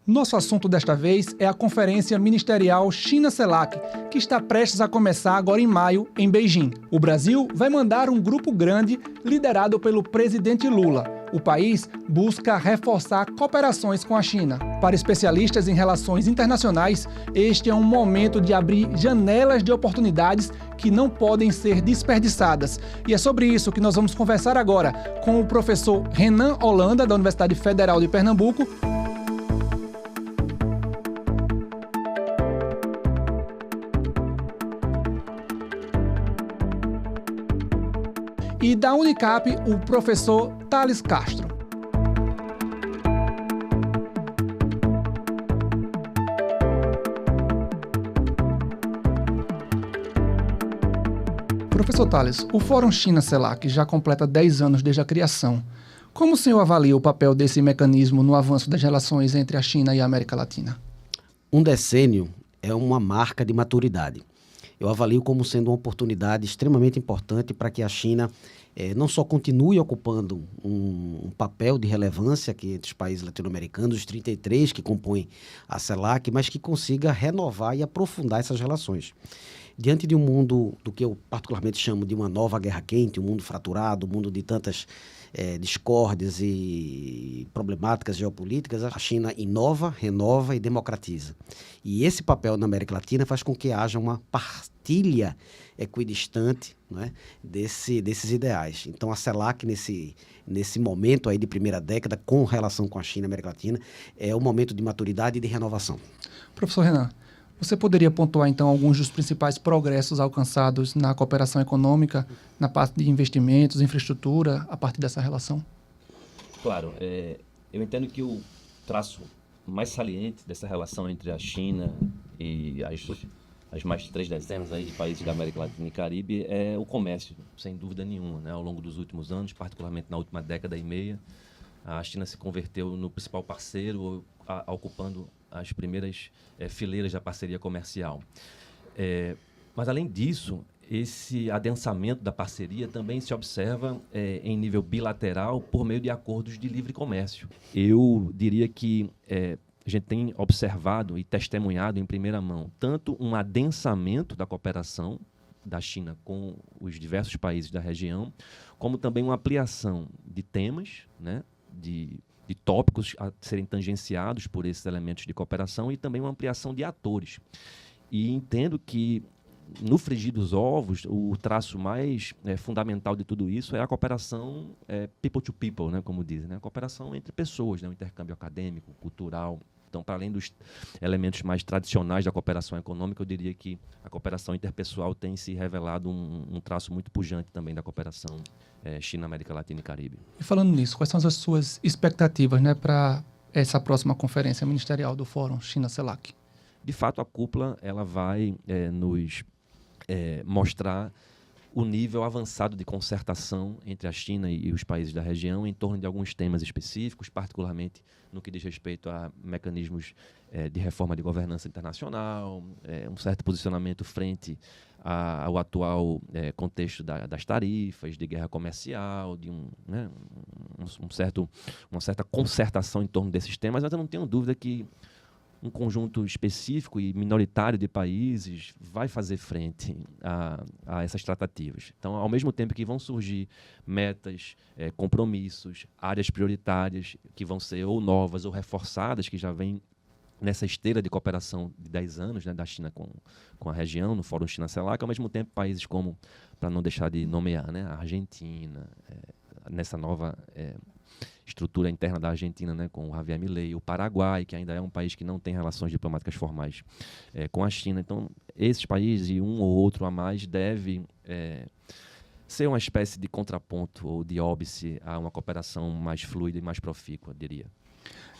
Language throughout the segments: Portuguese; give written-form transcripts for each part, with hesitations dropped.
Nosso assunto desta vez é a Conferência Ministerial China-CELAC, que está prestes a começar agora em maio, em Beijing. O Brasil vai mandar um grupo grande liderado pelo presidente Lula. O país busca reforçar cooperações com a China. Para especialistas em relações internacionais, este é um momento de abrir janelas de oportunidades que não podem ser desperdiçadas. E é sobre isso que nós vamos conversar agora com o professor Renan Holanda, da Universidade Federal de Pernambuco, e da Unicap, o professor Thales Castro. Professor Thales, o Fórum China-CELAC já completa 10 anos desde a criação. Como o senhor avalia o papel desse mecanismo no avanço das relações entre a China e a América Latina? Um decênio é uma marca de maturidade. Eu avalio como sendo uma oportunidade extremamente importante para que a China não só continue ocupando um papel de relevância aqui entre os países latino-americanos, os 33 que compõem a CELAC, mas que consiga renovar e aprofundar essas relações. Diante de um mundo do que eu particularmente chamo de uma nova guerra quente, um mundo fraturado, um mundo de tantas discórdias e problemáticas geopolíticas, a China inova, renova e democratiza. E esse papel na América Latina faz com que haja uma partilha equidistante, né, desses ideais. Então, a CELAC, nesse momento aí de primeira década, com relação com a China e a América Latina, é um momento de maturidade e de renovação. Professor Renan, você poderia pontuar, então, alguns dos principais progressos alcançados na cooperação econômica, na parte de investimentos, infraestrutura, a partir dessa relação? Claro. Eu entendo que o traço mais saliente dessa relação entre a China e as mais de 3 dezenas aí de países da América Latina e Caribe é o comércio, sem dúvida nenhuma, né? Ao longo dos últimos anos, particularmente na última década e meia, a China se converteu no principal parceiro, ocupando as primeiras fileiras da parceria comercial. Mas, além disso, esse adensamento da parceria também se observa em nível bilateral por meio de acordos de livre comércio. Eu diria que a gente tem observado e testemunhado em primeira mão tanto um adensamento da cooperação da China com os diversos países da região, como também uma ampliação de temas, né, de tópicos a serem tangenciados por esses elementos de cooperação e também uma ampliação de atores. E entendo que, no frigir dos ovos, o traço mais fundamental de tudo isso é a cooperação people to people, né, como dizem, né, a cooperação entre pessoas, né, o intercâmbio acadêmico, cultural. Então, para além dos elementos mais tradicionais da cooperação econômica, eu diria que a cooperação interpessoal tem se revelado um traço muito pujante também da cooperação China, América Latina e Caribe. E falando nisso, quais são as suas expectativas, né, para essa próxima conferência ministerial do Fórum China-CELAC? De fato, a cúpula ela vai nos mostrar o nível avançado de concertação entre a China e os países da região em torno de alguns temas específicos, particularmente no que diz respeito a mecanismos de reforma de governança internacional, um certo posicionamento frente ao atual contexto das tarifas, de guerra comercial, de uma certa concertação em torno desses temas, mas eu não tenho dúvida que um conjunto específico e minoritário de países vai fazer frente a essas tratativas. Então, ao mesmo tempo que vão surgir metas, compromissos, áreas prioritárias que vão ser ou novas ou reforçadas, que já vêm nessa esteira de cooperação de 10 anos, né, da China com a região, no Fórum China-CELAC, ao mesmo tempo países como, para não deixar de nomear, né, a Argentina, nessa nova estrutura interna da Argentina, né, com o Javier Milei, o Paraguai, que ainda é um país que não tem relações diplomáticas formais com a China. Então, esses países e um ou outro a mais deve ser uma espécie de contraponto ou de óbice a uma cooperação mais fluida e mais profícua, diria.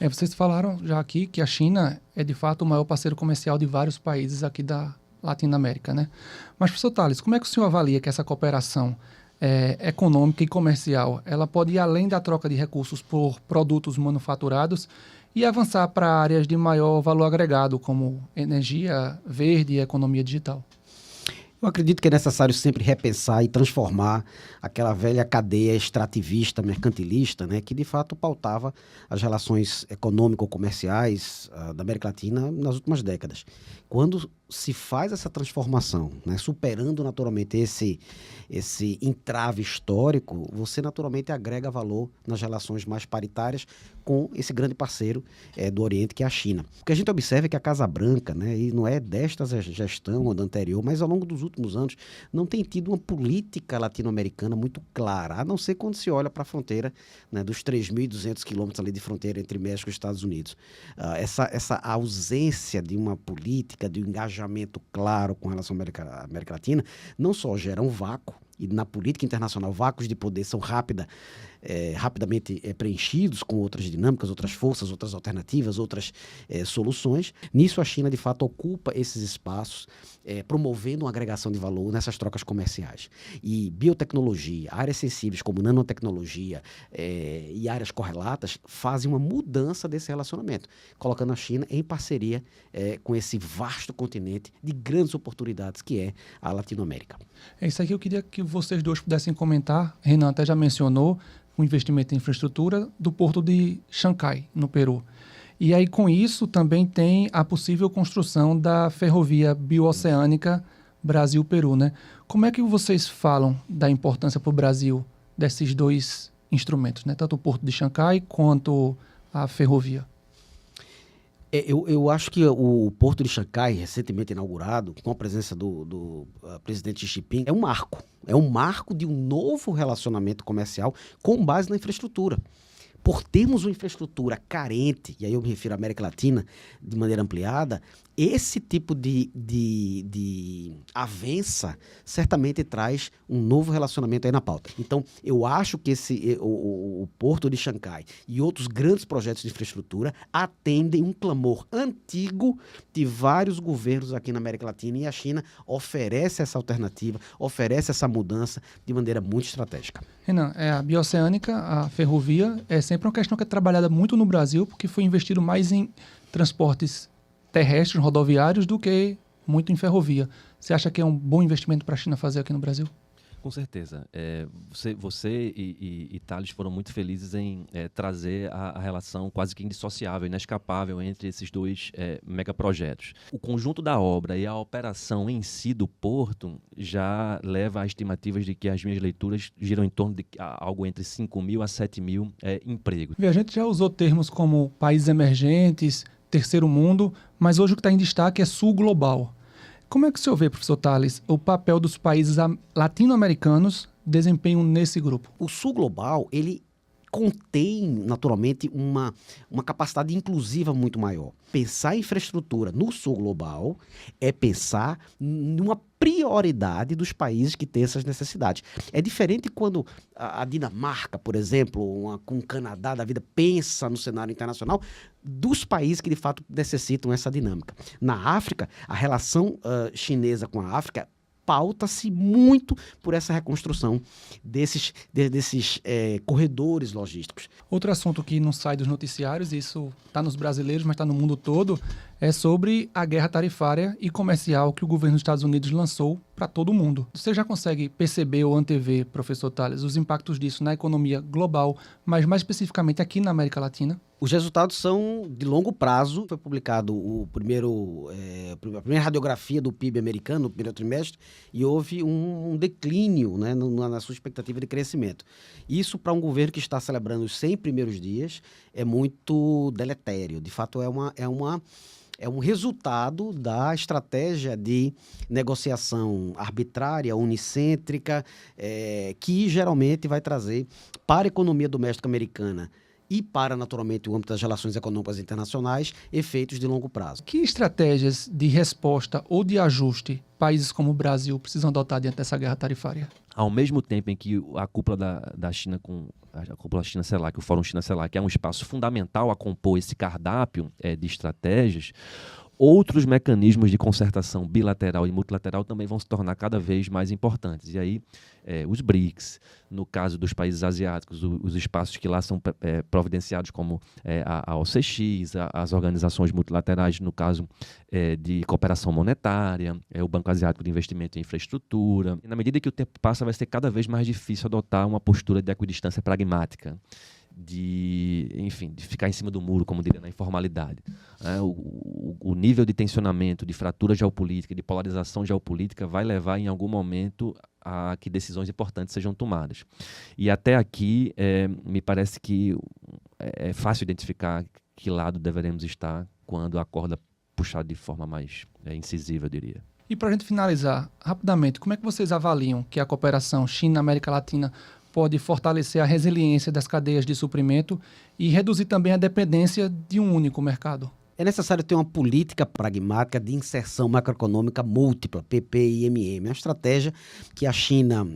Vocês falaram já aqui que a China é, de fato, o maior parceiro comercial de vários países aqui da Latinoamérica, né? Mas, professor Thales, como é que o senhor avalia que essa cooperação econômica e comercial, ela pode ir além da troca de recursos por produtos manufaturados e avançar para áreas de maior valor agregado, como energia verde e economia digital? Eu acredito que é necessário sempre repensar e transformar aquela velha cadeia extrativista, mercantilista, né, que de fato pautava as relações econômico-comerciais da América Latina nas últimas décadas. Quando se faz essa transformação, né, superando naturalmente esse entrave histórico, você naturalmente agrega valor nas relações mais paritárias com esse grande parceiro do Oriente, que é a China. O que a gente observa é que a Casa Branca, né, e não é desta gestão ou da anterior, mas ao longo dos últimos anos, não tem tido uma política latino-americana muito clara, a não ser quando se olha para a fronteira, né, dos 3.200 quilômetros ali de fronteira entre México e Estados Unidos. Essa ausência de uma política, de um engajamento claro com relação à América Latina, não só gera um vácuo, e na política internacional, vácuos de poder são rapidamente preenchidos com outras dinâmicas, outras forças, outras alternativas, outras soluções. Nisso, a China, de fato, ocupa esses espaços, promovendo uma agregação de valor nessas trocas comerciais. E biotecnologia, áreas sensíveis como nanotecnologia e áreas correlatas fazem uma mudança desse relacionamento, colocando a China em parceria com esse vasto continente de grandes oportunidades que é a Latinoamérica. É isso aqui que eu queria que vocês dois pudessem comentar. Renan até já mencionou o investimento em infraestrutura do porto de Xangai, no Peru. E aí, com isso, também tem a possível construção da ferrovia bioceânica Brasil-Peru, né? Como é que vocês falam da importância para o Brasil desses dois instrumentos, né? Tanto o porto de Xangai quanto a ferrovia? Eu acho que o Porto de Xangai, recentemente inaugurado, com a presença do presidente Xi Jinping, é um marco. É um marco de um novo relacionamento comercial com base na infraestrutura. Por termos uma infraestrutura carente, e aí eu me refiro à América Latina de maneira ampliada, esse tipo de avença certamente traz um novo relacionamento aí na pauta. Então, eu acho que o Porto de Xangai e outros grandes projetos de infraestrutura atendem um clamor antigo de vários governos aqui na América Latina, e a China oferece essa alternativa, oferece essa mudança de maneira muito estratégica. Renan, a bioceânica, a ferrovia, é sempre uma questão que é trabalhada muito no Brasil, porque foi investido mais em transportes terrestres, rodoviários, do que muito em ferrovia. Você acha que é um bom investimento para a China fazer aqui no Brasil? Com certeza. Você e Thales foram muito felizes em trazer a relação quase que indissociável, inescapável entre esses dois megaprojetos. O conjunto da obra e a operação em si do porto já leva a estimativas de que as minhas leituras giram em torno de algo entre 5.000 a 7.000 empregos. A gente já usou termos como países emergentes, terceiro mundo, mas hoje o que está em destaque é sul global. Como é que o senhor vê, professor Thales, o papel dos países latino-americanos desempenham nesse grupo? O sul global, ele contém, naturalmente, uma capacidade inclusiva muito maior. Pensar em infraestrutura no sul global é pensar numa prioridade dos países que têm essas necessidades. É diferente quando a Dinamarca, por exemplo, com o Canadá da vida, pensa no cenário internacional dos países que, de fato, necessitam essa dinâmica. Na África, a relação chinesa com a África pauta-se muito por essa reconstrução desses corredores logísticos. Outro assunto que não sai dos noticiários, isso está nos brasileiros, mas está no mundo todo, é sobre a guerra tarifária e comercial que o governo dos Estados Unidos lançou para todo o mundo. Você já consegue perceber ou antever, professor Thales, os impactos disso na economia global, mas mais especificamente aqui na América Latina? Os resultados são de longo prazo. Foi publicado a primeira radiografia do PIB americano no primeiro trimestre e houve um declínio, né, na sua expectativa de crescimento. Isso, para um governo que está celebrando os 100 primeiros dias, é muito deletério. De fato, é um resultado da estratégia de negociação arbitrária, unicêntrica, que geralmente vai trazer para a economia doméstica americana e para, naturalmente, o âmbito das relações econômicas internacionais, efeitos de longo prazo. Que estratégias de resposta ou de ajuste países como o Brasil precisam adotar diante dessa guerra tarifária? Ao mesmo tempo em que a cúpula da China a cúpula China-CELAC, o Fórum China-CELAC, é um espaço fundamental a compor esse cardápio de estratégias, outros mecanismos de concertação bilateral e multilateral também vão se tornar cada vez mais importantes. E aí, os BRICS, no caso dos países asiáticos, os espaços que lá são providenciados como a OCX, as organizações multilaterais, no caso de cooperação monetária, o Banco Asiático de Investimento em Infraestrutura. E na medida que o tempo passa, vai ser cada vez mais difícil adotar uma postura de equidistância pragmática, de ficar em cima do muro, como diria na informalidade. O nível de tensionamento, de fratura geopolítica, de polarização geopolítica vai levar em algum momento a que decisões importantes sejam tomadas. E até aqui, me parece que é fácil identificar que lado deveremos estar quando a corda puxar de forma mais incisiva, eu diria. E para a gente finalizar, rapidamente, como é que vocês avaliam que a cooperação China-América Latina pode fortalecer a resiliência das cadeias de suprimento e reduzir também a dependência de um único mercado? É necessário ter uma política pragmática de inserção macroeconômica múltipla, PPIMM. É uma estratégia que a China,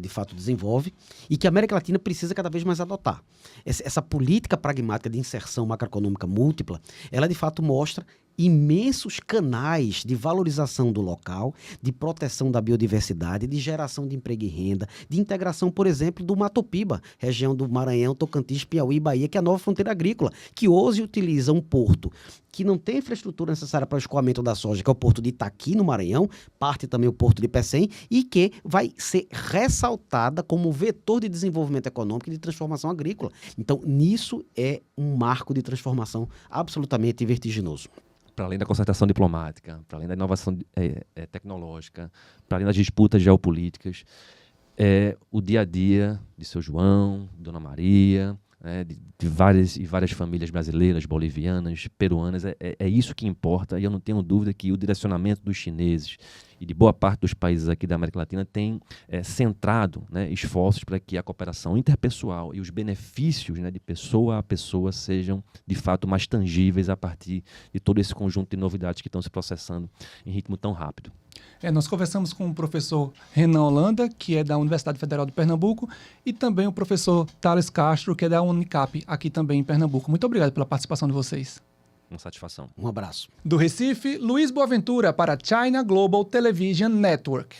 de fato, desenvolve e que a América Latina precisa cada vez mais adotar. Essa política pragmática de inserção macroeconômica múltipla, ela, de fato, mostra imensos canais de valorização do local, de proteção da biodiversidade, de geração de emprego e renda, de integração, por exemplo, do Mato Piba, região do Maranhão, Tocantins, Piauí e Bahia, que é a nova fronteira agrícola, que hoje utiliza um porto que não tem infraestrutura necessária para o escoamento da soja, que é o porto de Itaqui, no Maranhão, parte também o porto de Pecém, e que vai ser ressaltada como vetor de desenvolvimento econômico e de transformação agrícola. Então, nisso é um marco de transformação absolutamente vertiginoso. Para além da concertação diplomática, para além da inovação tecnológica, para além das disputas geopolíticas, o dia a dia de seu João, Dona Maria, de várias famílias brasileiras, bolivianas, peruanas, é isso que importa, e eu não tenho dúvida que o direcionamento dos chineses e de boa parte dos países aqui da América Latina tem centrado, esforços para que a cooperação interpessoal e os benefícios, de pessoa a pessoa sejam, de fato, mais tangíveis a partir de todo esse conjunto de novidades que estão se processando em ritmo tão rápido. Nós conversamos com o professor Renan Holanda, que é da Universidade Federal de Pernambuco, e também o professor Thales Castro, que é da Unicap, aqui também em Pernambuco. Muito obrigado pela participação de vocês. Uma satisfação. Um abraço. Do Recife, Luiz Boaventura para China Global Television Network.